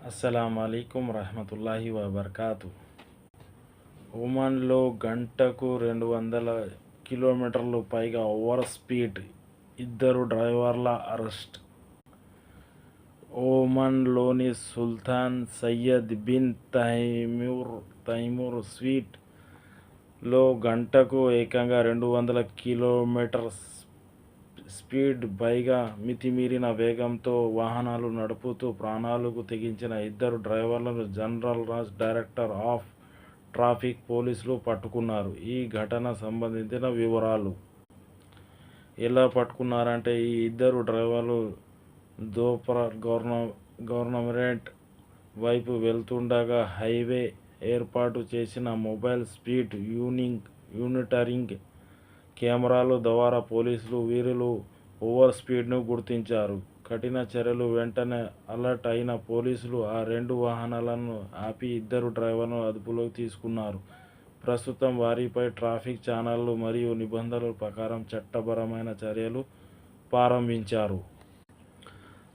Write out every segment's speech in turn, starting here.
అస్సలాము అలైకుం రహమతుల్లాహి వబర్కాతు. ఒమాన్లో గంటకు 200 కిలోమీటర్లు పైగా ఓవర్ స్పీడ్, ఇద్దరు డ్రైవర్ల అరెస్ట్. ఒమాన్లోని సుల్తాన్ సయ్యద్ బిన్ తైమూర్ స్వీట్ లో గంటకు ఏకంగా 200 కిలోమీటర్ స్పీడ్ పైగా మితిమీరిన వేగంతో వాహనాలు నడుపుతూ ప్రాణాలకు తెగించిన ఇద్దరు డ్రైవర్లను జనరల్ డైరెక్టర్ ఆఫ్ ట్రాఫిక్ పోలీసులు పట్టుకున్నారు. ఈ ఘటన సంబంధించిన వివరాలు ఎలా పట్టుకున్నారంటే, ఈ ఇద్దరు డ్రైవర్లు దోపర గవర్నమెంట్ వైపు వెళ్తుండగా హైవే ఏర్పాటు చేసిన మొబైల్ స్పీడ్ యూనిటరింగ్ కెమెరాల ద్వారా పోలీసులు వీరిలో ఓవర్ స్పీడ్ను గుర్తించారు. కఠిన చర్యలు వెంటనే అలర్ట్ అయిన పోలీసులు ఆ రెండు వాహనాలను ఆపి ఇద్దరు డ్రైవర్లను అదుపులోకి తీసుకున్నారు. ప్రస్తుతం వారిపై ట్రాఫిక్ చట్టాలు మరియు నిబంధనల ప్రకారం చట్టపరమైన చర్యలు ప్రారంభించారు.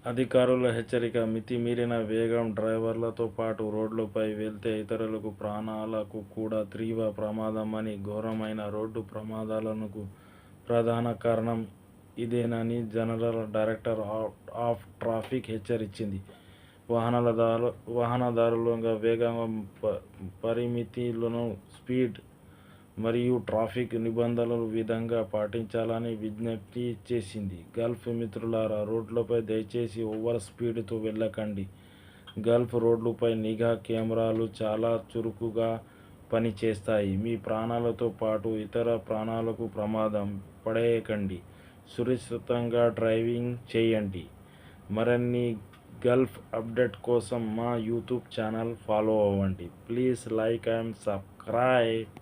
అధికారుల హెచ్చరిక: మితిమీరిన వేగం డ్రైవర్లతో పాటు రోడ్డుపై వెళ్తే ఇతరులకు ప్రాణాలకు కూడా తీవ్ర ప్రమాదమని, ఘోరమైన రోడ్డు ప్రమాదాలకు ప్రధాన కారణం ఇదేనని జనరల్ డైరెక్టర్ ఆఫ్ ట్రాఫిక్ హెచ్చరించింది. వాహనదారులు వేగ పరిమితులను, స్పీడ్ మరియు ట్రాఫిక్ నిబంధనలను విధిగా పాటించాలని విజ్ఞప్తి చేసింది. గల్ఫ్ మిత్రులారా, రోడ్లపై దయచేసి ఓవర్ స్పీడ్తో వెళ్ళకండి. గల్ఫ్ రోడ్లపై నిఘా కెమెరాలు చాలా చురుకుగా పనిచేస్తాయి. మీ ప్రాణాలతో పాటు ఇతర ప్రాణాలకు ప్రమాదం పడేయకండి. సురక్షితంగా డ్రైవింగ్ చేయండి. మరిన్ని గల్ఫ్ అప్డేట్ కోసం మా యూట్యూబ్ ఛానల్ ఫాలో అవ్వండి. Please like and subscribe.